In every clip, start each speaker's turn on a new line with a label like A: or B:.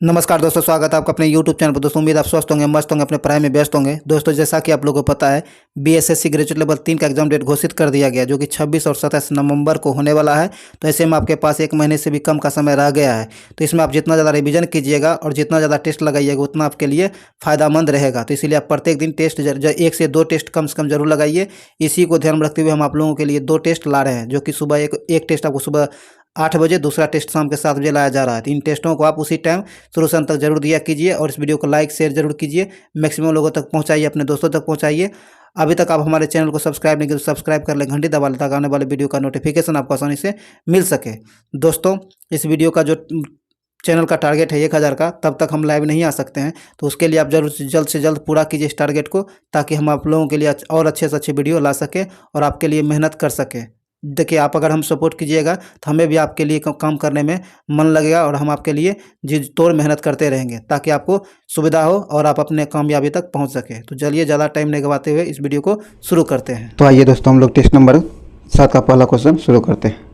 A: नमस्कार दोस्तों, स्वागत है आपका अपने YouTube चैनल पर। दोस्तों उम्मीद आप स्वस्थ होंगे, मस्त होंगे, अपने पढ़ाई में व्यस्त होंगे। दोस्तों जैसा कि आप लोगों को पता है, बीएसएससी ग्रेजुएट लेवल 3 का एग्जाम डेट घोषित कर दिया गया, जो कि 26 और 27 नवंबर को होने वाला है। तो ऐसे में आपके पास 1 महीने से भी कम का समय रह गया है। तो इसमें आप जितना ज़्यादा रिवीजन कीजिएगा और जितना ज़्यादा टेस्ट लगाइएगा उतना आपके लिए फ़ायदेमंद रहेगा। तो इसीलिए आप प्रत्येक दिन टेस्ट 1 से 2 टेस्ट कम से कम जरूर लगाइए। इसी को ध्यान में रखते हुए हम आप लोगों के लिए 2 टेस्ट ला रहे हैं, जो कि सुबह एक टेस्ट आपको सुबह 8 बजे, दूसरा टेस्ट शाम के 7 बजे लाया जा रहा है। तो इन टेस्टों को आप उसी टाइम शुरू से अंत तक जरूर दिया कीजिए और इस वीडियो को लाइक शेयर जरूर कीजिए, मैक्सिमम लोगों तक पहुंचाइए, अपने दोस्तों तक पहुंचाइए। अभी तक आप हमारे चैनल को सब्सक्राइब नहीं किए तो सब्सक्राइब कर लें, घंटी दबा लें, ताकि आने वाले वीडियो का नोटिफिकेशन आपको आसानी से मिल सके। दोस्तों इस वीडियो का जो चैनल का टारगेट है 1000 का, तब तक हम लाइव नहीं आ सकते हैं। तो उसके लिए आप जरूर से जल्द पूरा कीजिए इस टारगेट को, ताकि हम आप लोगों के लिए और अच्छे से अच्छे वीडियो ला सकें और आपके लिए मेहनत कर सकें। देखिए, आप अगर हम सपोर्ट कीजिएगा तो हमें भी आपके लिए काम करने में मन लगेगा और हम आपके लिए जी तोड़ मेहनत करते रहेंगे, ताकि आपको सुविधा हो और आप अपने कामयाबी तक पहुंच सके। तो चलिए ज़्यादा टाइम नहीं गवाते हुए इस वीडियो को शुरू करते हैं।
B: तो आइए दोस्तों, हम लोग टेस्ट नंबर 7 का पहला क्वेश्चन शुरू करते हैं।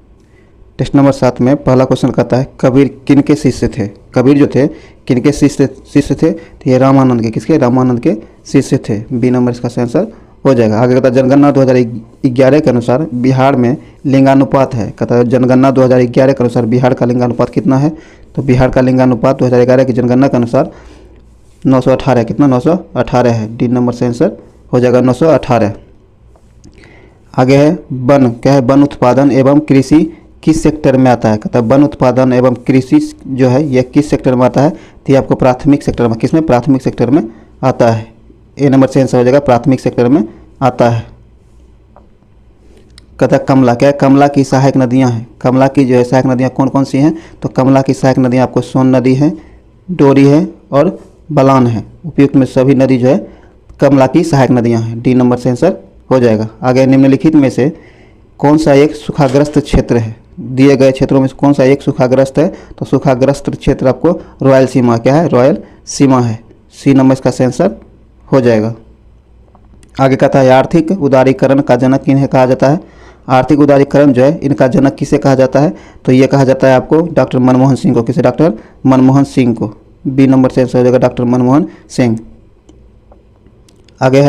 B: टेस्ट नंबर 7 में पहला क्वेश्चन कहता है, कबीर किन के शिष्य थे? कबीर जो थे किन के शिष्य थे? तो ये रामानंद के, किसके? रामानंद के शिष्य थे। बी नंबर इसका आंसर हो जाएगा। आगे कहता है, जनगणना 2011 के अनुसार बिहार में लिंगानुपात है। कहता है जनगणना 2011 के अनुसार बिहार का लिंगानुपात कितना है? तो बिहार का लिंगानुपात 2011 की जनगणना के अनुसार 918। कितना? 918 है। डी नंबर से आंसर हो जाएगा 918। आगे है वन। क्या है? वन उत्पादन एवं कृषि किस सेक्टर में आता है? कहता है वन उत्पादन एवं कृषि जो है यह किस सेक्टर में आता है? तो ये आपको प्राथमिक सेक्टर में, किसमें? प्राथमिक सेक्टर में आता है। ए नंबर से आंसर हो जाएगा, प्राथमिक सेक्टर में आता है। कहता है कमला। क्या है? कमला की सहायक नदियां हैं। कमला की जो है सहायक नदियां कौन कौन सी हैं? तो कमला की सहायक नदियां आपको सोन नदी है, डोरी है और बलान है। उपयुक्त में सभी नदी जो है कमला की सहायक नदियां हैं। डी नंबर से आंसर हो जाएगा। आगे निम्नलिखित में से कौन सा एक सूखाग्रस्त क्षेत्र है? दिए गए क्षेत्रों में से कौन सा एक सूखाग्रस्त है? तो सूखाग्रस्त क्षेत्र आपको रॉयल सीमा, क्या है? रॉयल सीमा है। सी नंबर इसका आंसर हो जाएगा। आगे कहता है, आर्थिक उदारीकरण का जनक किन्हें कहा जाता है? आर्थिक उदारीकरण जो है इनका जनक किसे कहा जाता है? तो ये कहा जाता है आपको डॉक्टर मनमोहन सिंह को। किसे? डॉक्टर मनमोहन सिंह को। बी नंबर से आंसर हो जाएगा डॉक्टर मनमोहन सिंह। आगे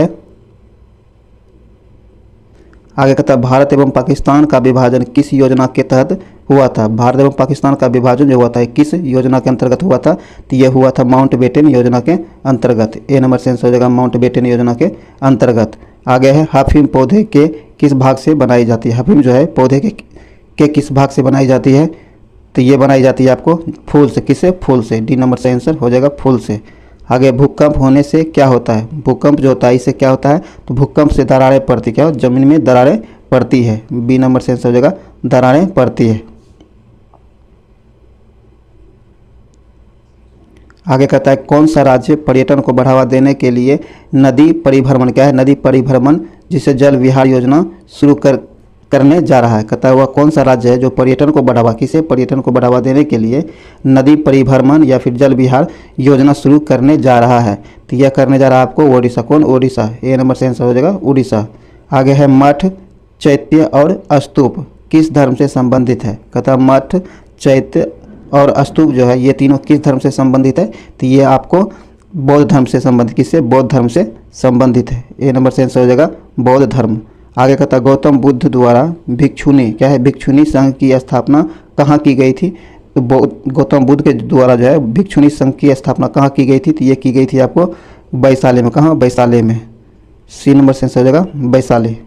B: कहता है, भारत एवं पाकिस्तान का विभाजन किस योजना के तहत हुआ था? भारत एवं पाकिस्तान का विभाजन जो हुआ था किस योजना के अंतर्गत हुआ था? तो यह हुआ था माउंटबेटन योजना के अंतर्गत। ए नंबर से आंसर हो जाएगा माउंटबेटन योजना के अंतर्गत। आगे है, अफीम पौधे के किस भाग से बनाई जाती है? अफीम जो है पौधे के किस भाग से बनाई जाती है? तो ये बनाई जाती है आपको फूल से। किससे? फूल से। डी नंबर से आंसर हो जाएगा फूल से। आगे, भूकंप होने से क्या होता है? भूकंप जो होता है इससे क्या होता है? तो भूकंप से दरारें पड़ती, क्या? जमीन में दरारें पड़ती है। बी नंबर से आंसर हो जाएगा दरारें पड़ती है। आगे कहता है, कौन सा राज्य पर्यटन को बढ़ावा देने के लिए नदी परिभ्रमण, क्या है? नदी परिभ्रमण जिसे जल विहार योजना शुरू करने जा रहा है। कहता है वह कौन सा राज्य है जो पर्यटन को बढ़ावा, किसे? पर्यटन को बढ़ावा देने के लिए नदी परिभ्रमण या फिर जल विहार योजना शुरू करने जा रहा है? तो यह करने जा रहा है आपको ओडिशा। कौन? ओडिशा। ए नंबर से आंसर हो जाएगा उड़ीसा। आगे है, मठ, चैत्य और स्तूप किस धर्म से संबंधित है? कहता है मठ, चैत्य और स्तूप जो है ये तीनों किस धर्म से संबंधित है? तो ये आपको बौद्ध धर्म से संबंधित, किससे? बौद्ध धर्म से संबंधित है। ए नंबर से आंसर हो जाएगा बौद्ध धर्म। आगे कहता है, गौतम बुद्ध द्वारा भिक्षुनी, क्या है? भिक्षुनी संघ की स्थापना कहाँ की गई थी? तो गौतम बुद्ध के द्वारा जो है भिक्षुनी संघ की स्थापना कहाँ की गई थी? तो ये की गई थी आपको वैशाली में। कहाँ? वैशाली में। सी नंबर से आंसर हो जाएगा वैशाली।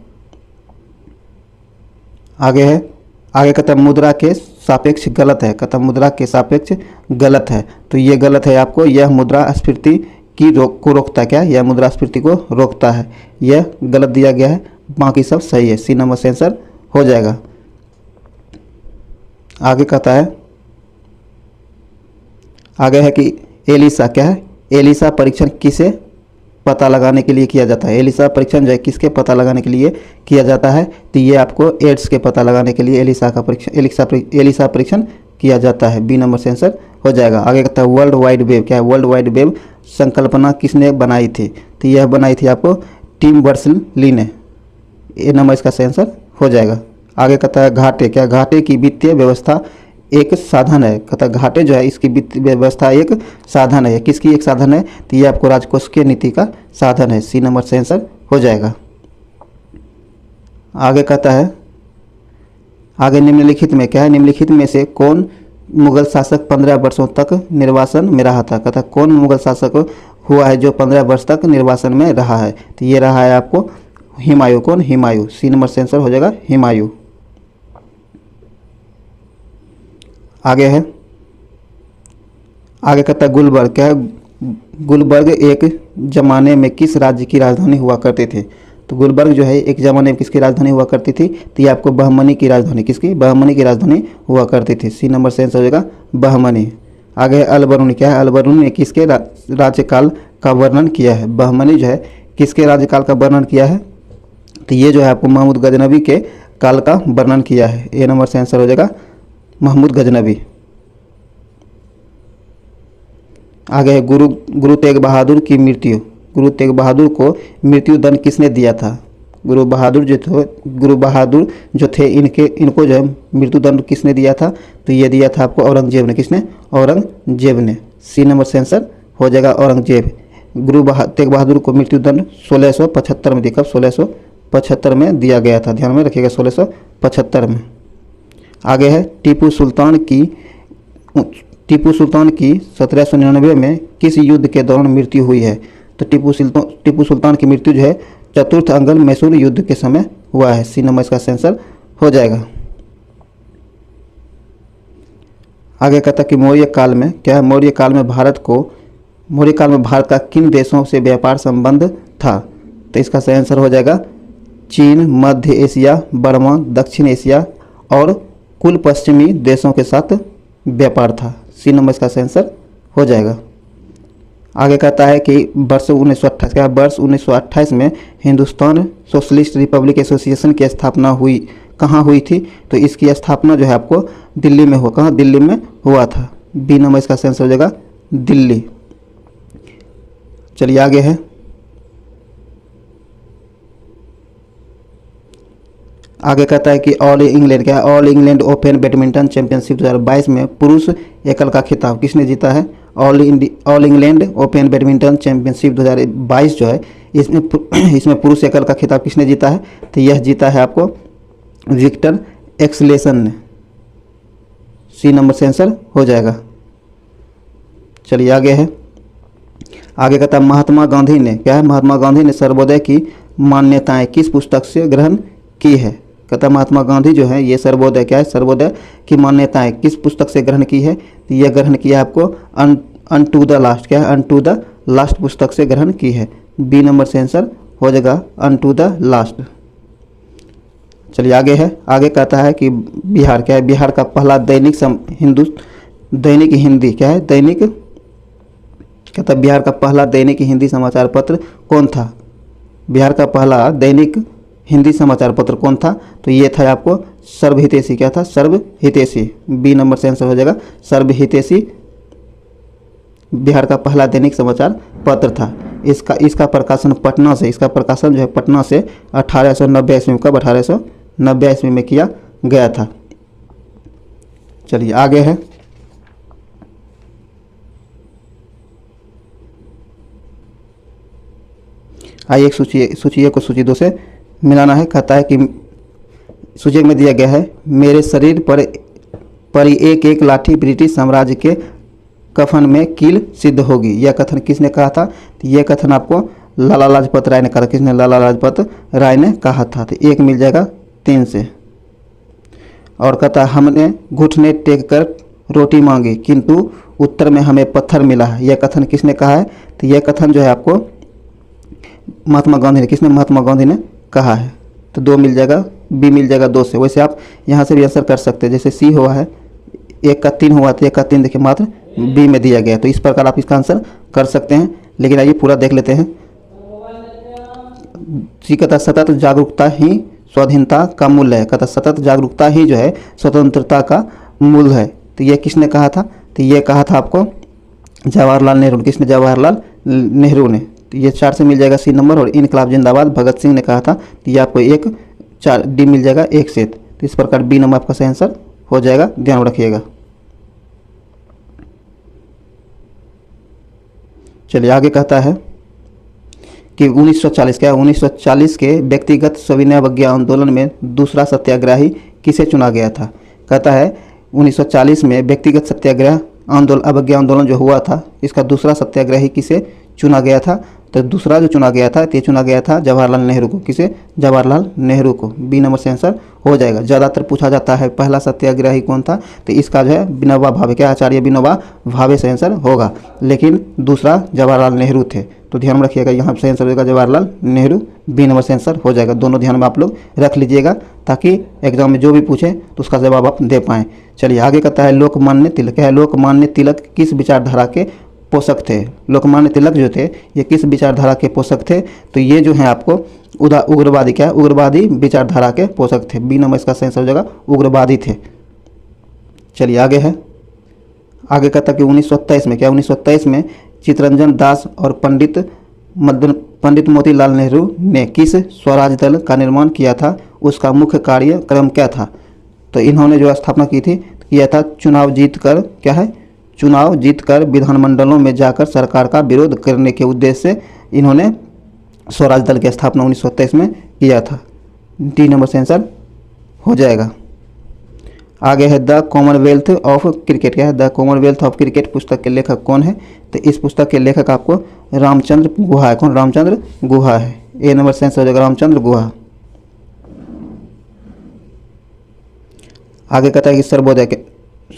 B: आगे है, आगे कहता है मुद्रा के सापेक्ष गलत है। कहता है मुद्रा के सापेक्ष गलत है। तो ये गलत है आपको, यह मुद्रास्फीति की को रोकता है। क्या? यह मुद्रास्फीति को रोकता है। यह गलत दिया गया है, बाकी सब सही है। सी नंबर से आंसर हो जाएगा। आगे कहता है, आगे है कि एलिसा, क्या है? एलिसा परीक्षण किसे पता लगाने के लिए किया जाता है? एलिसा परीक्षण जो है किसके पता लगाने के लिए किया जाता है? तो ये आपको एड्स के पता लगाने के लिए एलिसा परीक्षण किया जाता है। बी नंबर से आंसर हो जाएगा। आगे कहता है, वर्ल्ड वाइड वेब, क्या है? वर्ल्ड वाइड वेब संकल्पना किसने बनाई थी? तो यह बनाई थी आपको टिम बर्नर्स-ली ने। ए नंबर इसका आंसर हो जाएगा। आगे कहता है, घाटे, क्या? घाटे की वित्तीय व्यवस्था एक साधन है। कहता घाटे जो है इसकी वित्तीय व्यवस्था एक साधन है। किसकी एक साधन है? तो ये आपको राजकोषीय नीति का साधन है। सी नंबर से आंसर हो जाएगा। आगे कहता है, आगे निम्नलिखित में क्या है? निम्नलिखित में से कौन मुगल शासक 15 वर्षों तक निर्वासन में रहा था? कहता कौन मुगल शासक हुआ है जो 15 वर्ष तक निर्वासन में रहा है? तो ये रहा है आपको हुमायूं। कौन? हुमायूं। सी नंबर से आंसर हो जाएगा हुमायूं। आगे है, आगे कहता है गुलबर्ग क्या है? गुलबर्ग एक जमाने में किस राज्य की राजधानी हुआ करते थे? तो गुलबर्ग जो है एक ज़माने में किसकी राजधानी हुआ करती थी? तो ये आपको बहमनी की राजधानी, किसकी? बहमनी की राजधानी हुआ करती थी। सी नंबर से आंसर हो जाएगा बहमनी। आगे है अलबरूनी क्या है? अलबरूनी ने किसके राज्यकाल का वर्णन किया है? बहमनी जो है किसके राज्यकाल का वर्णन किया है? तो ये जो है आपको महमूद गजनबी के काल का वर्णन किया है। ए नंबर से आंसर हो जाएगा महमूद गजनबी। आगे है गुरु तेग बहादुर की मृत्यु। गुरु तेग बहादुर को मृत्यु दंड किसने दिया था? गुरु बहादुर जो थे इनको जो है मृत्यु दंड किसने दिया था? तो ये दिया था आपको औरंगजेब ने। किसने? औरंगजेब ने। सी नंबर से आंसर हो जाएगा औरंगजेब। गुरु तेग बहादुर को मृत्यु दंड 1675 में दिया। 1675 में दिया गया था, ध्यान में रखिएगा 1675 में। आगे है टीपू सुल्तान की 1799 में किस युद्ध के दौरान मृत्यु हुई है? तो टीपू सुल्तान की मृत्यु जो है चतुर्थ अंगल मैसूर युद्ध के समय हुआ है। सी नंबर इसका आंसर हो जाएगा। आगे कहता कि मौर्य काल में क्या है? मौर्य काल में भारत का किन देशों से व्यापार संबंध था? तो इसका सही आंसर हो जाएगा चीन, मध्य एशिया, बर्मा, दक्षिण एशिया और कुल पश्चिमी देशों के साथ व्यापार था। सी नंबर इसका सही आंसर हो जाएगा। आगे कहता है कि वर्ष 1928 क्या? वर्ष 1928 में हिंदुस्तान सोशलिस्ट रिपब्लिक एसोसिएशन की स्थापना हुई, कहाँ हुई थी? तो इसकी स्थापना जो है आपको दिल्ली में हुआ। कहाँ? दिल्ली में हुआ था। बी नंबर इसका आंसर हो जाएगा दिल्ली। चलिए आगे है, आगे कहता है कि ऑल इंग्लैंड क्या है? All England open badminton championship 2022 में पुरुष एकल का खिताब किसने जीता है? All England open badminton championship 2022 जो है इसमें पुरुष एकल का खिताब किसने जीता है? तो यह जीता है आपको विक्टर एक्सलेसन ने। सी नंबर से आंसर हो जाएगा। चलिए आगे है, आगे कहता है महात्मा गांधी ने क्या है? महात्मा गांधी ने सर्वोदय की मान्यताएं किस पुस्तक से ग्रहण की है? कहता महात्मा गांधी जो है ये सर्वोदय क्या है? सर्वोदय की मान्यताएं किस पुस्तक से ग्रहण की है? तो यह ग्रहण किया आपको अनटू द लास्ट क्या है? अनटू द लास्ट पुस्तक से ग्रहण की है। बी नंबर से आंसर हो जाएगा अनटू द लास्ट। चलिए आगे है, आगे कहता है कि बिहार क्या है? बिहार का पहला दैनिक हिंदी क्या है? दैनिक कहता है बिहार का पहला दैनिक हिंदी समाचार पत्र कौन था? बिहार का पहला दैनिक हिंदी समाचार पत्र कौन था? तो ये था आपको सर्वहितैषी क्या था? सर्वहितैषी। बी नंबर से आंसर हो जाएगा सर्वहितैषी बिहार का पहला दैनिक समाचार पत्र था। इसका प्रकाशन पटना से, इसका प्रकाशन जो है पटना से 1890 ईस्वी में, कब? 1890 ईस्वी में किया गया था। चलिए आगे है, आइए एक सूची को सूची 2 से मिलाना है। कहता है कि सूची में दिया गया है मेरे शरीर पर एक एक लाठी ब्रिटिश साम्राज्य के कफन में कील सिद्ध होगी। यह कथन किसने कहा था? तो यह कथन आपको लाला लाजपत राय ने कहा था। किसने? लाला लाजपत राय ने कहा था। तो एक मिल जाएगा 3 से। और कहता है हमने घुटने टेक कर रोटी मांगी किंतु उत्तर में हमें पत्थर मिला है। यह कथन किसने कहा है? तो यह कथन जो है आपको महात्मा गांधी ने, किसने? महात्मा गांधी ने कहा है। तो 2 मिल जाएगा, बी मिल जाएगा 2 से। वैसे आप यहाँ से भी आंसर कर सकते हैं, जैसे सी हुआ है 1 का 3 हुआ तो 1 का 3 देखिए मात्र बी में दिया गया, तो इस प्रकार आप इसका आंसर कर सकते हैं। लेकिन आइए पूरा देख लेते हैं। सी कहता सतत जागरूकता ही स्वाधीनता का मूल है। कहता सतत जागरूकता ही जो है स्वतंत्रता का मूल है। तो ये किसने कहा था? तो ये कहा था आपको जवाहरलाल नेहरू। किसने? जवाहरलाल नेहरू ने। तो ये 4 से मिल जाएगा सी नंबर। और इनकलाब जिंदाबाद भगत सिंह ने कहा था। तो ये आपको 4 डी मिल जाएगा 1 से। तो इस प्रकार बी नंबर आपका सही आंसर हो जाएगा, ध्यान रखिएगा। चलिए आगे कहता है कि 1940 के व्यक्तिगत सविनय अवज्ञा आंदोलन में दूसरा सत्याग्रही किसे चुना गया था। कहता है 1940 में व्यक्तिगत सत्याग्रह अवज्ञा आंदोलन जो हुआ था, इसका दूसरा सत्याग्रही किसे चुना गया था। तो दूसरा जो चुना गया था, ये चुना गया था जवाहरलाल नेहरू को। किसे? जवाहरलाल नेहरू को। बी नंबर से आंसर हो जाएगा। ज़्यादातर पूछा जाता है पहला सत्याग्रही कौन था, तो इसका जो है विनोबा भावे, क्या आचार्य विनोबा भावे से आंसर होगा, लेकिन दूसरा जवाहरलाल नेहरू थे। तो ध्यान में रखिएगा, यहाँ से आंसर होगा जवाहरलाल नेहरू। बी नंबर से आंसर हो जाएगा। दोनों ध्यान में आप लोग रख लीजिएगा ताकि एग्जाम में जो भी पूछे तो उसका जवाब आप दे पाएँ। चलिए आगे कहता है लोकमान्य तिलक है। लोकमान्य तिलक किस विचारधारा के पोषक थे। लोकमान्य तिलक जो थे ये किस विचारधारा के पोषक थे, तो ये जो है आपको उग्रवादी, क्या उग्रवादी विचारधारा के पोषक थे। बी नंबर इसका सही हो जाएगा, उग्रवादी थे। चलिए आगे है, आगे कहता कि 1923 में, क्या 1923 में चित्तरंजन दास और पंडित मोतीलाल नेहरू ने किस स्वराज दल का निर्माण किया था, उसका मुख्य कार्यक्रम क्या था। तो इन्होंने जो स्थापना की थी, किया था चुनाव जीतकर, क्या है, चुनाव जीतकर विधानमंडलों में जाकर सरकार का विरोध करने के उद्देश्य से इन्होंने स्वराज दल की स्थापना 1923 में किया था। डी नंबर से आंसर हो जाएगा। आगे है द कॉमनवेल्थ ऑफ क्रिकेट। क्या है? द कॉमनवेल्थ ऑफ क्रिकेट पुस्तक के लेखक कौन है, तो इस पुस्तक के लेखक आपको रामचंद्र गुहा है। कौन? रामचंद्र गुहा है। ए नंबर से आंसर हो जाएगा रामचंद्र गुहा। आगे कहता है कि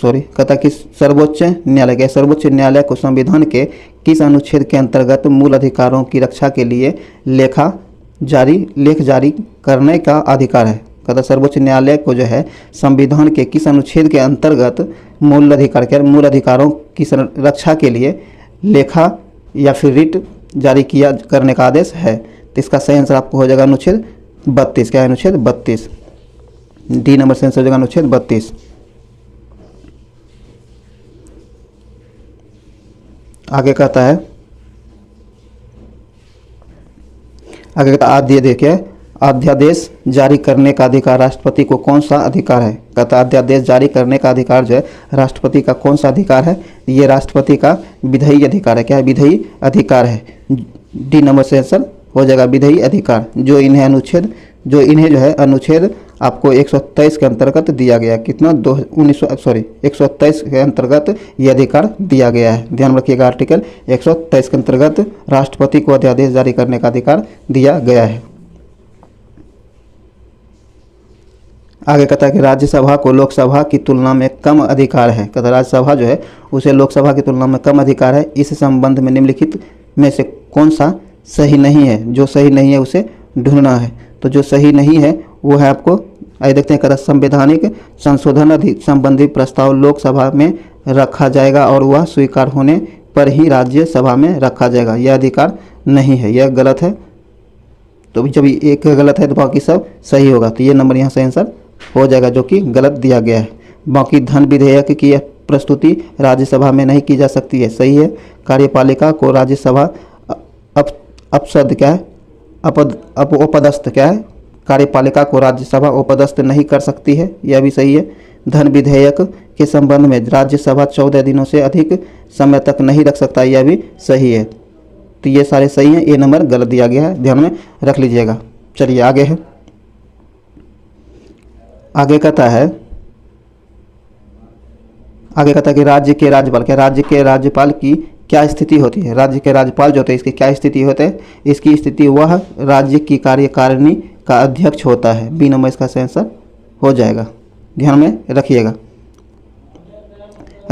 B: कहता कि सर्वोच्च न्यायालय, क्या सर्वोच्च न्यायालय को संविधान के किस अनुच्छेद के अंतर्गत मूल अधिकारों की रक्षा के लिए लेख जारी करने का अधिकार है। कहता सर्वोच्च न्यायालय को जो है संविधान के किस अनुच्छेद के अंतर्गत मूल अधिकारों की रक्षा के लिए लेखा या फिर रिट जारी करने का आदेश है। तो इसका सही आंसर आपको हो जाएगा अनुच्छेद 32। क्या है? अनुच्छेद 32। डी नंबर से आंसर हो जाएगा अनुच्छेद 32। आगे कहता है, अध्यादेश जारी करने का अधिकार राष्ट्रपति को कौन सा अधिकार है। कहता है अध्यादेश जारी करने का अधिकार जो है राष्ट्रपति का कौन सा अधिकार है, ये राष्ट्रपति का विधायी अधिकार है। क्या है? विधायी अधिकार है। डी नंबर से आंसर हो जाएगा विधायी अधिकार, जो इन्हें जो है अनुच्छेद आपको 123 के अंतर्गत दिया गया। कितना? 123 के अंतर्गत ये अधिकार दिया गया है। ध्यान रखिएगा, आर्टिकल 123 के अंतर्गत राष्ट्रपति को अध्यादेश जारी करने का अधिकार दिया गया है। आगे कहता है कि राज्यसभा को लोकसभा की तुलना में कम अधिकार है। कहता है राज्यसभा जो है उसे लोकसभा की तुलना में कम अधिकार है। इस संबंध में निम्नलिखित में से कौन सा सही नहीं है। जो सही नहीं है उसे ढूंढना है। तो जो सही नहीं है वो है आपको, आइए देखते हैं। कहता संवैधानिक संशोधन संबंधी प्रस्ताव लोकसभा में रखा जाएगा और वह स्वीकार होने पर ही राज्यसभा में रखा जाएगा। यह अधिकार नहीं है, यह गलत है। तो जब एक गलत है तो बाकी सब सही होगा। तो ये नंबर यहाँ से आंसर हो जाएगा, जो कि गलत दिया गया है। बाकी धन विधेयक की प्रस्तुति राज्यसभा में नहीं की जा सकती है, सही है। कार्यपालिका को राज्यसभा अपसद, क्या है, अपदस्थ, क्या है, कार्यपालिका को राज्यसभा उपदस्थ नहीं कर सकती है, यह भी सही है। धन विधेयक के संबंध में राज्यसभा 14 दिनों से अधिक समय तक नहीं रख सकता, यह भी सही है। तो ये सारे सही हैं, ये नंबर गलत दिया गया है, ध्यान में रख लीजिएगा। चलिए आगे है, आगे कहता है कि राज्य के राज्यपाल, क्या राज्य के राज्यपाल की क्या स्थिति होती है। राज्य के राज्यपाल जो होते हैं इसकी क्या स्थिति होते हैं, इसकी स्थिति वह राज्य की कार्यकारिणी का अध्यक्ष होता है। बी नंबर इसका आंसर हो जाएगा, ध्यान में रखिएगा।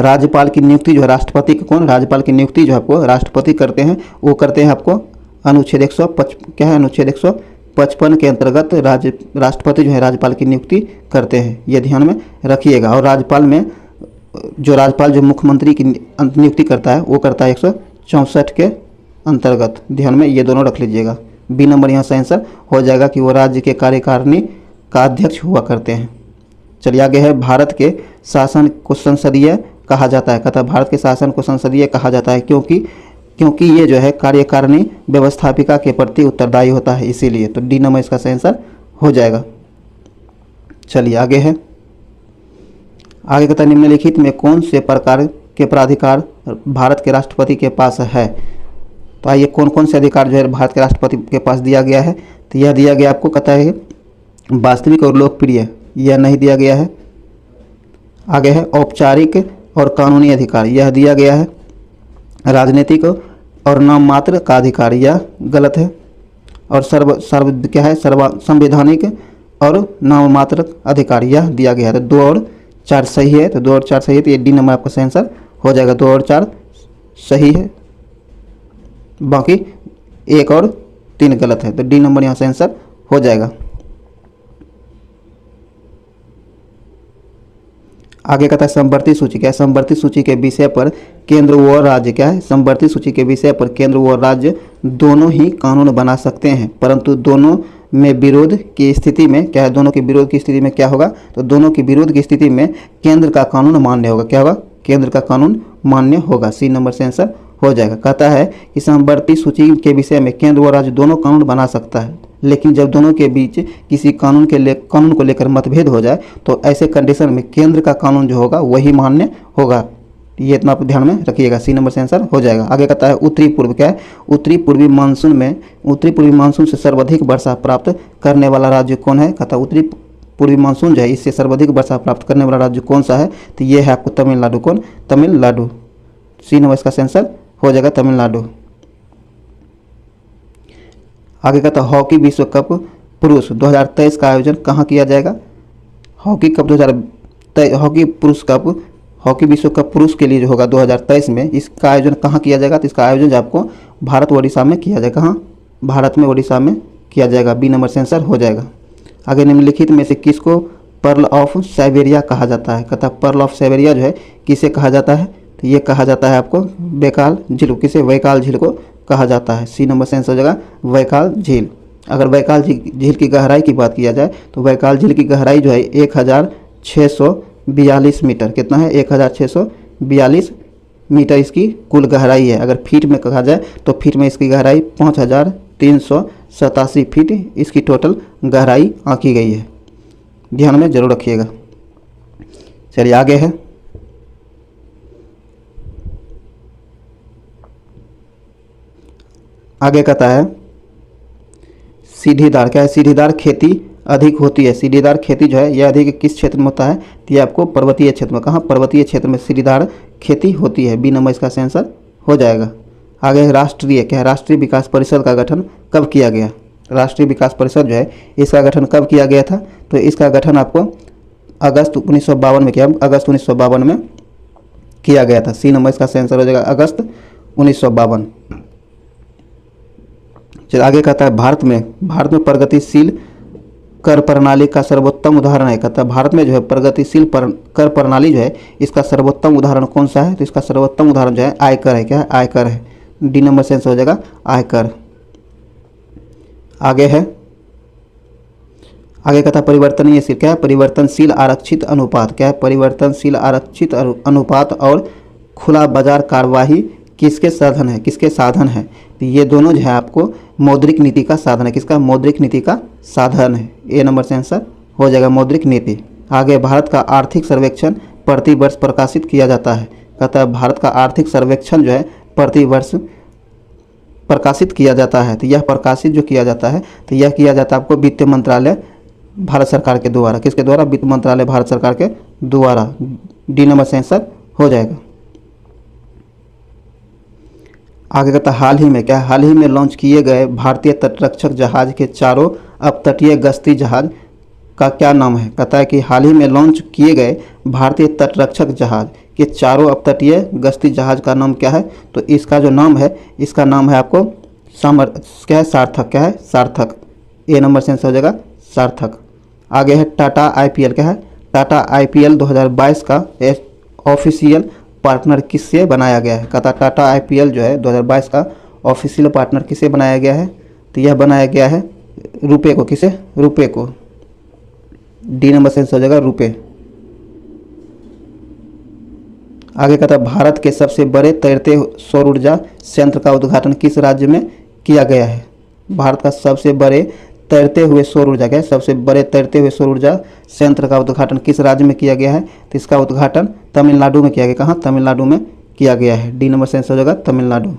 B: राज्यपाल की नियुक्ति जो है राष्ट्रपति की, कौन, राज्यपाल की नियुक्ति जो है आपको राष्ट्रपति करते हैं, वो करते हैं आपको अनुच्छेद 155 के अंतर्गत राष्ट्रपति जो है राज्यपाल की नियुक्ति करते हैं, ये ध्यान में रखिएगा। और राज्यपाल जो मुख्यमंत्री की नियुक्ति करता है वो करता है 164 के अंतर्गत, ध्यान में ये दोनों रख लीजिएगा। बी नंबर यहाँ से आंसर हो जाएगा कि वो राज्य के कार्यकारिणी का अध्यक्ष हुआ करते हैं। चलिए आगे है, भारत के शासन को संसदीय कहा जाता है। कहता है भारत के शासन को संसदीय कहा जाता है क्योंकि ये जो है कार्यकारिणी व्यवस्थापिका के प्रति उत्तरदायी होता है, इसीलिए। तो डी नंबर इसका सही आंसर हो जाएगा। चलिए आगे है, आगे कहता है निम्नलिखित में कौन से प्रकार के प्राधिकार भारत के राष्ट्रपति के पास है। तो आइए कौन कौन से अधिकार जो है भारत के राष्ट्रपति के पास दिया गया है। तो यह दिया गया आपको कहता है वास्तविक और लोकप्रिय, यह नहीं दिया गया है। आगे है औपचारिक और कानूनी अधिकार, यह दिया गया है। राजनीतिक और नाम मात्र का अधिकार, यह गलत है। और संवैधानिक और नाम मात्र अधिकार, यह दिया गया है। तो 2 और 4 सही है, तो 2 और 4 सही है, तो ये डी नंबर आपका सही आंसर हो जाएगा। 2 और 4 सही है, बाकी 1 और 3 गलत है, तो डी नंबर यहाँ से आंसर हो जाएगा। आगे कहता है समवर्ती सूची, क्या है? समवर्ती सूची के विषय पर केंद्र व राज्य, क्या है? समवर्ती सूची के विषय पर केंद्र व राज्य दोनों ही कानून बना सकते हैं, परंतु दोनों में विरोध की स्थिति में, क्या है? दोनों की विरोध की स्थिति में क्या होगा? तो दोनों की विरोध की स्थिति में केंद्र का कानून मान्य होगा। क्या होगा? केंद्र का कानून मान्य होगा। सी नंबर से आंसर हो जाएगा। कहता है कि समवर्ती सूची के विषय में केंद्र व राज्य दोनों कानून बना सकता है, लेकिन जब दोनों के बीच किसी कानून को लेकर मतभेद हो जाए तो ऐसे कंडीशन में केंद्र का कानून जो होगा वही मान्य होगा। ये इतना आप ध्यान में रखिएगा। सी नंबर से आंसर हो जाएगा। आगे कहता है उत्तरी पूर्व, क्या है? उत्तरी पूर्वी मानसून से सर्वाधिक वर्षा प्राप्त करने वाला राज्य कौन है? कहता है उत्तरी पूर्वी मानसून जो है इससे सर्वाधिक वर्षा प्राप्त करने वाला राज्य कौन सा है? तो ये है आपको तमिलनाडु। कौन? तमिलनाडु। सी नंबर इसका आंसर हो जाएगा तमिलनाडु। आगे कहता है हॉकी विश्व कप पुरुष 2023 का आयोजन कहाँ किया जाएगा? हॉकी विश्व कप पुरुष के लिए जो होगा 2023 में, इसका आयोजन कहाँ किया जाएगा? तो इसका आयोजन आपको भारत ओडिशा में किया जाएगा। कहाँ? भारत में ओडिशा में किया जाएगा। बी नंबर से आंसर हो जाएगा। आगे निम्नलिखित में से किसको पर्ल ऑफ साइबेरिया कहा जाता है? कहता है पर्ल ऑफ साइबेरिया जो है किसे कहा जाता है? तो ये कहा जाता है आपको बैकाल झील को। किसे? वैकाल झील को कहा जाता है। सी नंबर से आंसर हो जाएगा वैकाल झील। अगर वैकाल झील की गहराई की बात किया जाए तो वैकाल झील की गहराई जो है 1642 मीटर। कितना है? 1642 मीटर इसकी कुल गहराई है। अगर फीट में कहा जाए तो फीट में इसकी गहराई 5387 फीट इसकी टोटल गहराई आंकी गई है। ध्यान में जरूर रखिएगा। चलिए आगे है आगे कहता है सीढ़ीदार, क्या है? सीढ़ीदार खेती अधिक होती है। सीढ़ीदार खेती जो है यह अधिक किस क्षेत्र में होता है? तो ये आपको पर्वतीय क्षेत्र में। कहाँ? पर्वतीय क्षेत्र में सीढ़ीदार खेती होती है। बी नंबर इसका आंसर हो जाएगा। आगे राष्ट्रीय, क्या है? राष्ट्रीय विकास परिषद का गठन कब किया गया? राष्ट्रीय विकास परिषद जो है इसका गठन कब किया गया था? तो इसका गठन आपको अगस्त 1952 में किया। अगस्त 1952 में किया गया था। सी नंबर इसका आंसर हो जाएगा अगस्त 1952। चलिए आगे कहता है भारत में प्रगतिशील कर प्रणाली का सर्वोत्तम उदाहरण है। कहता है भारत में जो है प्रगतिशील कर प्रणाली जो है इसका सर्वोत्तम उदाहरण कौन सा है? तो इसका सर्वोत्तम उदाहरण जो है आयकर है। क्या है? आयकर है। डी नंबर से आंसर हो जाएगा आयकर। आगे कहता है परिवर्तनशील, क्या है? परिवर्तनशील आरक्षित अनुपात, क्या है? परिवर्तनशील आरक्षित अनुपात और खुला बाजार कार्यवाही किसके साधन है? किसके साधन है? तो ये दोनों जो है आपको मौद्रिक नीति का साधन है। किसका? मौद्रिक नीति का साधन है। ए नंबर से आंसर हो जाएगा मौद्रिक नीति। आगे भारत का आर्थिक सर्वेक्षण प्रति वर्ष प्रकाशित किया जाता है। कहता है भारत का आर्थिक सर्वेक्षण जो है प्रति वर्ष प्रकाशित किया जाता है। तो यह प्रकाशित जो किया जाता है तो यह किया जाता है आपको वित्त मंत्रालय भारत सरकार के द्वारा। किसके द्वारा? वित्त मंत्रालय भारत सरकार के द्वारा। डी नंबर से आंसर हो जाएगा। आगे कहता हाल ही में, क्या? हाल ही में लॉन्च किए गए भारतीय तटरक्षक जहाज के चारों अपतटीय गश्ती जहाज का क्या नाम है? कहता है कि हाल ही में लॉन्च किए गए भारतीय तटरक्षक जहाज के चारों अपतटीय गश्ती जहाज का नाम क्या है? तो इसका जो नाम है इसका नाम है आपको क्या है? सार्थक। क्या है? सार्थक। ए नंबर से आंसर हो जाएगा सार्थक। आगे है टाटा IPL, क्या है? टाटा IPL 2022 का ऑफिशियल पार्टनर किससे बनाया गया है? कहता टाटा IPL जो है 2022 का ऑफिशियल पार्टनर किसे बनाया गया है? तो यह बनाया गया है रुपे को। किसे? रुपे को। डी नंबर से हो जाएगा रुपे। आगे कहता है भारत के सबसे बड़े तैरते सौर ऊर्जा संयंत्र का उद्घाटन किस राज्य में किया गया है? भारत का सबसे बड़े तैरते हुए सौर ऊर्जा, क्या है? सबसे बड़े तैरते हुए सौर ऊर्जा संयंत्र का उद्घाटन किस राज्य में किया गया है? तो इसका उद्घाटन तमिलनाडु में किया गया। कहाँ? तमिलनाडु में किया गया है। डी नंबर से आंसर हो जाएगा तमिलनाडु।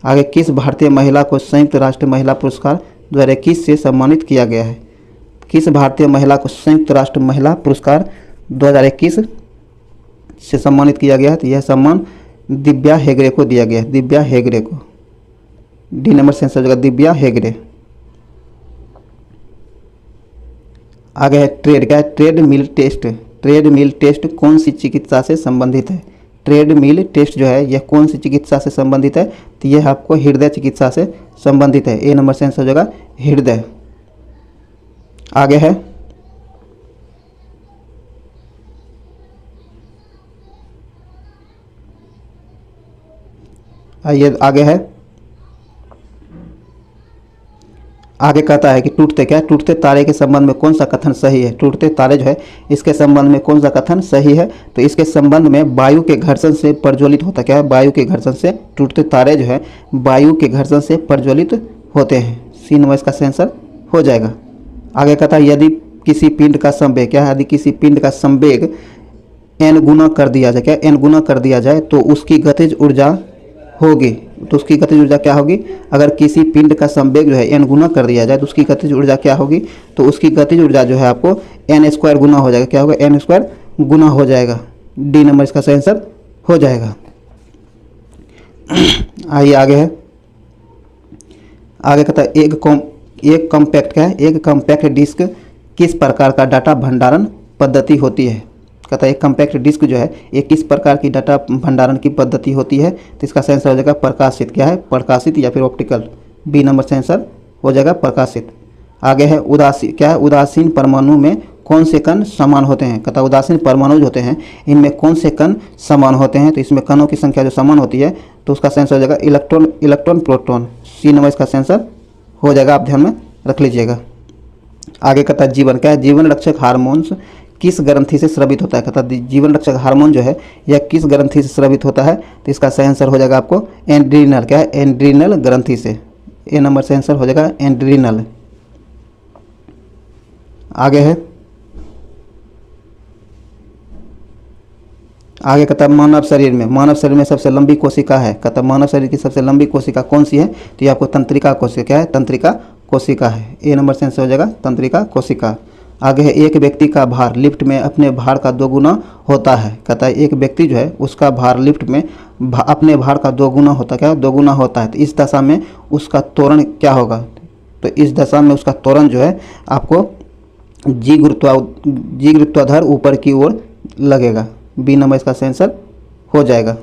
B: आगे किस भारतीय महिला को संयुक्त राष्ट्र महिला पुरस्कार 2021 से सम्मानित किया गया है? किस भारतीय महिला को संयुक्त राष्ट्र महिला पुरस्कार 2021 से सम्मानित किया गया है? तो यह सम्मान दिव्या हेगड़े को दिया गया है, दिव्या हेगड़े को। डी नंबर से आंसर हो जाएगा दिव्या हेगड़े। आगे है ट्रेड, क्या है? ट्रेड मिल टेस्ट। ट्रेड मिल टेस्ट कौन सी चिकित्सा से संबंधित है? ट्रेड मिल टेस्ट जो है यह कौन सी चिकित्सा से संबंधित है? तो यह आपको हृदय चिकित्सा से संबंधित है। ए नंबर से आंसर हो जाएगा हृदय। आगे है आइए आगे है, आगे कहता है कि टूटते, क्या है? टूटते तारे के संबंध में कौन सा कथन सही है? टूटते तारे जो है इसके संबंध में कौन सा कथन सही है? तो इसके संबंध में वायु के घर्षण से प्रज्वलित होता है। क्या है? वायु के घर्षण से टूटते तारे जो है वायु के घर्षण से प्रज्वलित होते हैं। सी नंबर इसका आंसर हो जाएगा। आगे कहता है यदि किसी पिंड का संवेग, क्या है? यदि किसी पिंड का संवेग n गुना कर दिया जाए, क्या n गुना कर दिया जाए तो उसकी गतिज ऊर्जा होगी। तो उसकी गतिज ऊर्जा क्या होगी? अगर किसी पिंड का संवेग जो है n गुना कर दिया जाए तो उसकी गतिज ऊर्जा क्या होगी? तो उसकी गतिज ऊर्जा जो है आपको n² गुना हो जाएगा। क्या होगा? n² गुना हो जाएगा। डी नंबर इसका सही आंसर हो जाएगा। आइए आगे है, आगे कहता है एक कॉम्पैक्ट, क्या है? एक कॉम्पैक्ट डिस्क किस प्रकार का डाटा भंडारण पद्धति होती है? कहता है एक कॉम्पैक्ट डिस्क जो है ये किस प्रकार की डाटा भंडारण की पद्धति होती है? तो इसका आंसर हो जाएगा प्रकाशित। क्या है? प्रकाशित या फिर ऑप्टिकल। बी नंबर से आंसर हो जाएगा प्रकाशित। आगे है उदासीन, क्या है? उदासीन परमाणु में कौन से कण समान होते हैं? कहता है उदासीन परमाणु जो होते हैं इनमें कौन से कण समान होते हैं? तो इसमें कणों की संख्या जो समान होती है तो उसका आंसर हो जाएगा इलेक्ट्रॉन प्रोटॉन। सी नंबर इसका आंसर हो जाएगा, आप ध्यान में रख लीजिएगा। आगे कहता है जीवन, क्या है? जीवन रक्षक हार्मोन्स किस ग्रंथि से स्रावित होता है? कहता है जीवन रक्षक हार्मोन जो है यह किस ग्रंथि से स्रावित होता है? तो इसका सही आंसर हो जाएगा आपको एंड्रीनल। क्या है? एंड्रीनल ग्रंथि से। ए नंबर से आंसर हो जाएगा एंड्रीनल। आगे है, आगे कहता है मानव शरीर में सबसे लंबी कोशिका है। कहता है मानव शरीर की सबसे लंबी कोशिका कौन सी है? तो ये आपको तंत्रिका कोशिका, क्या है? तंत्रिका कोशिका है। ए नंबर से आंसर हो जाएगा तंत्रिका कोशिका। आगे है एक व्यक्ति का भार लिफ्ट में अपने भार का 2 गुना होता है। कहता है एक व्यक्ति जो है उसका भार लिफ्ट में अपने भार का 2 गुना होता है। क्या? 2 गुना होता है। तो इस दशा में उसका त्वरण क्या होगा? तो इस दशा में उसका त्वरण जो है आपको जी गुरुत्वाधार ऊपर की ओर लगेगा। बी नंबर इसका आंसर हो जाएगा।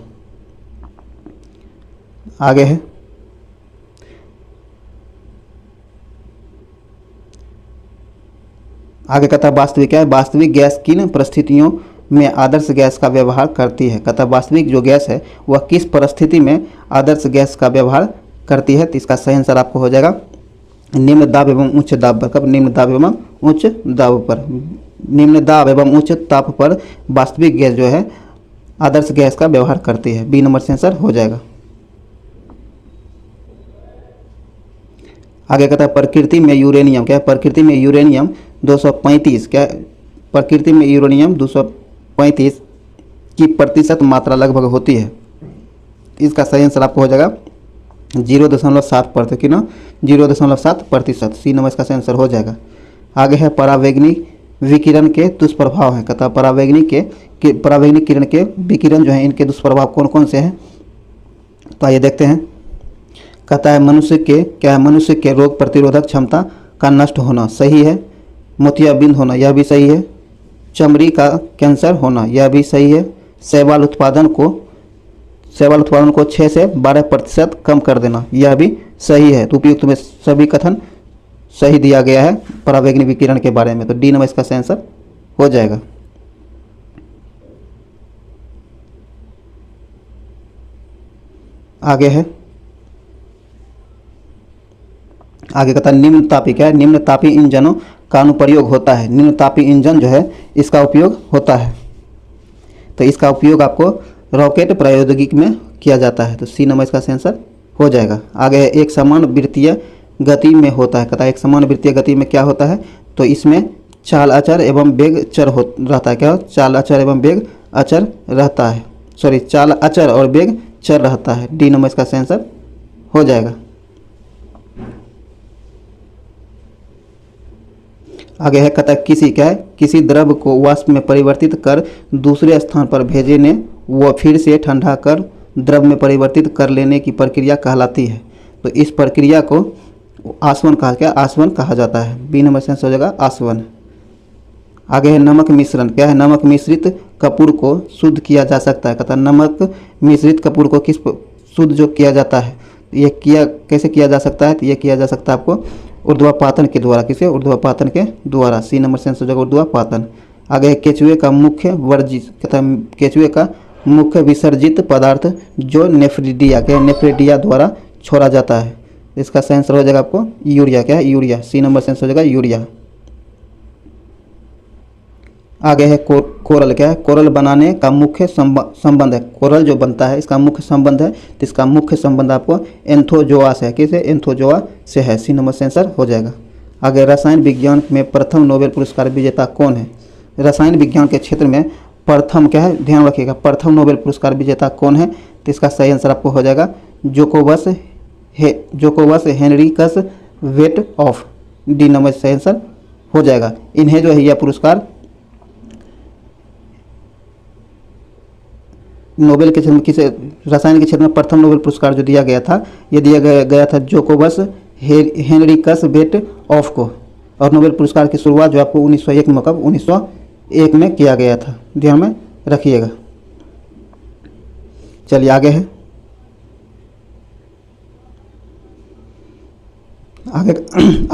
B: आगे है, आगे कहता है वास्तविक, क्या है? वास्तविक गैस किन परिस्थितियों में आदर्श गैस का व्यवहार करती है? कहता है वास्तविक जो गैस है वह किस परिस्थिति में आदर्श गैस का व्यवहार करती है? तो इसका सही आंसर आपको हो जाएगा निम्न दाब एवं उच्च दाब पर। कब? निम्न दाब एवं उच्च दाब पर। निम्न दाब एवं उच्च ताप पर वास्तविक गैस जो है आदर्श गैस का व्यवहार करती है। बी नंबर से आंसर हो जाएगा। आगे कहता है प्रकृति में यूरेनियम, क्या है? प्रकृति में यूरेनियम 235, क्या है? प्रकृति में यूरेनियम 235 की प्रतिशत मात्रा लगभग होती है। इसका सही आंसर आपको हो जाएगा 0.7%, कि ना 0.7%। सी नंबर इसका सही आंसर हो जाएगा। आगे है परावैंगनिक विकिरण के दुष्प्रभाव हैं। कहता है परावैंगनिक किरण के विकिरण जो है इनके दुष्प्रभाव कौन कौन से हैं? तो आइए देखते हैं। कहता है मनुष्य के, क्या है? मनुष्य के रोग प्रतिरोधक क्षमता का नष्ट होना सही है। मोतियाबिंद होना यह भी सही है। चमड़ी का कैंसर होना यह भी सही है। शैवाल उत्पादन को 6 से 12% कम कर देना यह भी सही है। तो उपयुक्त में सभी कथन सही दिया गया है परावैंगनिक विकिरण के बारे में। तो डी नंबर इसका आंसर हो जाएगा। आगे है, आगे कहता है निम्न तापी, क्या है? निम्न तापी इंजनों का अनुप्रयोग होता है। निम्न तापी इंजन जो है इसका उपयोग होता है। तो इसका उपयोग आपको रॉकेट प्रौद्योगिकी में किया जाता है। तो सी नंबर इसका आंसर हो जाएगा। आगे है एक समान वृत्तीय गति में होता है। कहता है एक समान वृत्तीय गति में क्या होता है? तो इसमें चाल अचर एवं वेग चर रहता है। क्या? चाल अचर एवं वेग अचर रहता है। चाल अचर और वेग चर रहता है। डी नंबर इसका आंसर हो जाएगा। आगे है कहता है किसी क्या है, किसी द्रव को वाष्प में परिवर्तित कर दूसरे स्थान पर भेजने व फिर से ठंडा कर द्रव में परिवर्तित कर लेने की प्रक्रिया कहलाती है। तो इस प्रक्रिया को आसवन आसवन कहा जाता है। बी नंबर सेंस हो जाएगा आसवन। आगे है नमक मिश्रण, क्या है, नमक मिश्रित कपूर को शुद्ध किया जा सकता है। कहता है नमक मिश्रित कपूर को किस शुद्ध जो किया जाता है, ये किया कैसे किया जा सकता है, तो ये किया जा सकता है आपको ऊर्ध्वापातन के द्वारा। किसे, ऊर्ध्वापातन के द्वारा। सी नंबर सेंस हो जाएगा ऊर्ध्वापातन। आगे है केचुए का मुख्य वर्जित, कहता है केचुए का मुख्य विसर्जित पदार्थ जो नेफ्रिडिया के नेफ्रिडिया द्वारा छोड़ा जाता है। इसका सही आंसर हो जाएगा आपको यूरिया, क्या है, यूरिया। सी नंबर सेंस हो जाएगा यूरिया। आगे है कोरल, क्या है, कोरल बनाने का मुख्य संबंध है। कोरल जो बनता है इसका मुख्य संबंध है, तो इसका मुख्य संबंध आपको एंथोजोआ से है। किसे, एंथोजोआ से है। सी नंबर से आंसर हो जाएगा। आगे रसायन विज्ञान में प्रथम नोबेल पुरस्कार विजेता कौन है। रसायन विज्ञान के क्षेत्र में प्रथम, क्या है, ध्यान रखिएगा, प्रथम नोबेल पुरस्कार विजेता कौन है, तो इसका सही आंसर आपको हो जाएगा जोकोबस हेनरिकस वेटऑफ। डी नंबर सही आंसर हो जाएगा। इन्हें जो है यह पुरस्कार नोबेल के क्षेत्र में किसे, रसायन के क्षेत्र में प्रथम नोबेल पुरस्कार जो दिया गया था, ये दिया गया था जोकोबस हेनरिकस वेटऑफ को। और नोबेल पुरस्कार की शुरुआत जो आपको 1901 में, कब, 1901 में किया गया था। ध्यान में रखिएगा। चलिए आगे है, आगे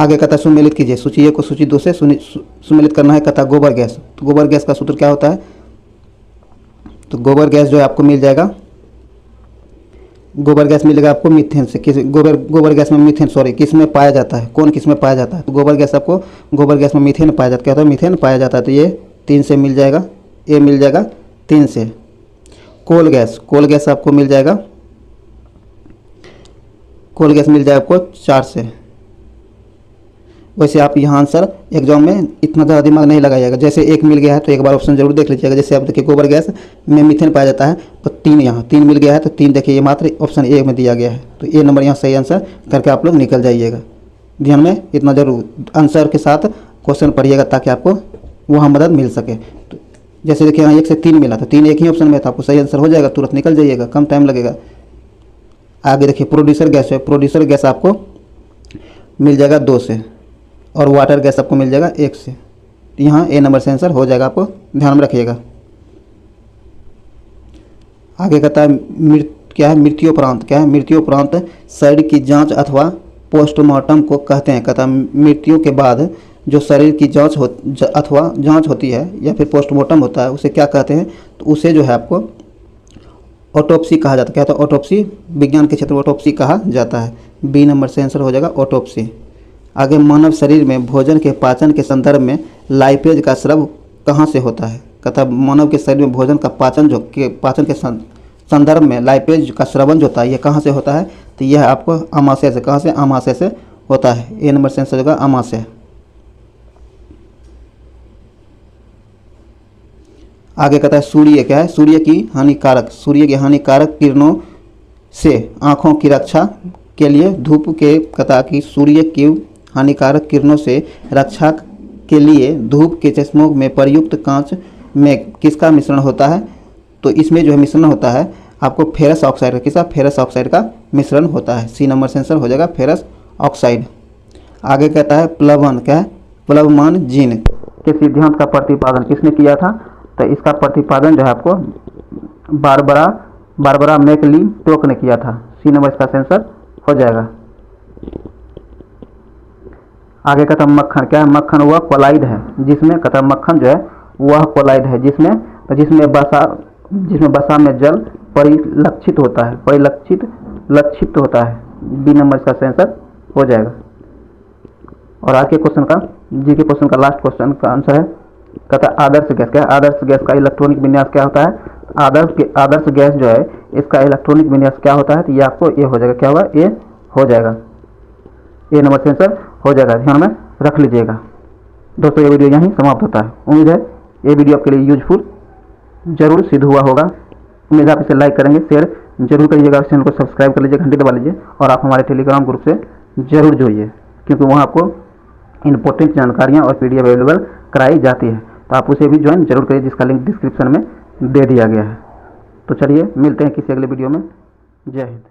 B: कहता है सुमेलित कीजिए। सूची 1 को सूची 2 से सुमेलित करना है। कहता है गोबर गैस। तो गोबर गैस का सूत्र क्या होता है, तो गोबर गैस जो है आपको मिल जाएगा, गोबर गैस मिलेगा आपको मीथेन से। किस गोबर गैस में मीथेन, सॉरी, किस में पाया जाता है, कौन किस में पाया जाता है, तो गोबर गैस में मीथेन पाया जाता है। क्या होता है, मीथेन पाया जाता है। तो ये 3 से मिल जाएगा, ये मिल जाएगा 3 से। कोल गैस आपको मिल जाएगा, कोल गैस मिल जाएगा आपको 4 से। वैसे आप यहाँ आंसर एग्जाम में इतना ज़्यादा दिमाग नहीं लगाइएगा। जैसे 1 मिल गया है तो एक बार ऑप्शन जरूर देख लीजिएगा। जैसे आप देखिए गोबर गैस में मीथेन पाया जाता है, तो 3 यहाँ 3 मिल गया है, तो 3 देखिए ये मात्र ऑप्शन ए में दिया गया है। तो ए नंबर यहाँ सही आंसर करके आप लोग निकल जाइएगा। ध्यान में इतना जरूर आंसर के साथ क्वेश्चन पढ़िएगा ताकि आपको वहाँ मदद मिल सके। तो जैसे देखिए यहाँ 1 से 3 मिला, तो 3 एक ही ऑप्शन में था, आपको सही आंसर हो जाएगा, तुरंत निकल जाइएगा, कम टाइम लगेगा। आगे देखिए प्रोड्यूसर गैस है, प्रोड्यूसर गैस आपको मिल जाएगा 2 से, और वाटर गैस आपको मिल जाएगा 1 से। यहाँ ए नंबर से आंसर हो जाएगा, आपको ध्यान में रखिएगा। आगे कहता है क्या है, मृत्युपरांत, क्या है, मृत्युपरांत शरीर की जांच अथवा पोस्टमार्टम को कहते हैं। कहता है मृत्यु के बाद जो शरीर की जांच होती है या फिर पोस्टमार्टम होता है, उसे क्या कहते हैं, तो उसे जो है आपको ऑटोप्सी कहा जाता है। क्या होता है, ऑटोप्सी, विज्ञान के क्षेत्र में ऑटोप्सी कहा जाता है। बी नंबर से आंसर हो जाएगा ऑटोप्सी। आगे मानव शरीर में भोजन के पाचन के संदर्भ में लाइपेज का स्राव कहाँ से होता है। कहता है मानव के शरीर में भोजन का पाचन के संदर्भ में लाइपेज का स्रवण जो होता है, ये कहाँ से होता है, तो यह आपको आमाशय से, कहाँ से, आमाशय से होता है। ए नंबर से आंसर होगा आमाशय। आगे कहता है सूर्य, क्या है, सूर्य की हानिकारक किरणों से आँखों की रक्षा के लिए धूप के, कहता कि सूर्य की हानिकारक किरणों से रक्षा के लिए धूप के चश्मों में प्रयुक्त कांच में किसका मिश्रण होता है, तो इसमें जो है मिश्रण होता है आपको फेरस ऑक्साइड का। किसका, फेरस ऑक्साइड का मिश्रण होता है। सी नंबर से आंसर हो जाएगा फेरस ऑक्साइड। आगे कहता है प्लवन, क्या है, प्लवमान जीन के सिद्धांत का प्रतिपादन किसने किया था, तो इसका प्रतिपादन जो है आपको बारबरा मैकलिंटोक ने किया था। सी नंबर इसका आंसर हो जाएगा। आगे कहता है मक्खन, क्या है, मक्खन वह कोलाइड है जिसमें, कहता है मक्खन जो है वह कोलाइड है जिसमें वसा में जल परिलक्षित होता है, लक्षित होता है। बी नंबर इसका आंसर हो जाएगा। और आज के क्वेश्चन का, जी के क्वेश्चन का लास्ट क्वेश्चन का आंसर है, कहता है आदर्श गैस, क्या है, आदर्श गैस का इलेक्ट्रॉनिक विन्यास क्या होता है। आदर्श गैस जो है इसका इलेक्ट्रॉनिक विन्यास क्या होता है, तो ये आपको ए हो जाएगा। क्या होगा, ए हो जाएगा। ए नंबर से आंसर हो जाएगा, ध्यान में रख लीजिएगा। दोस्तों ये वीडियो यहीं समाप्त होता है। उम्मीद है ये वीडियो आपके लिए यूजफुल जरूर सिद्ध हुआ होगा। उम्मीद है आप इसे लाइक करेंगे, शेयर जरूर करिएगा। चैनल को सब्सक्राइब कर लीजिए, घंटी दबा लीजिए और आप हमारे टेलीग्राम ग्रुप से जरूर जुड़िए, क्योंकि वहाँ आपको इंपॉर्टेंट जानकारियाँ और PDF अवेलेबल कराई जाती है। तो आप उसे भी ज्वाइन जरूर करिए, जिसका लिंक डिस्क्रिप्शन में दे दिया गया है। तो चलिए मिलते हैं किसी अगले वीडियो में। जय हिंद।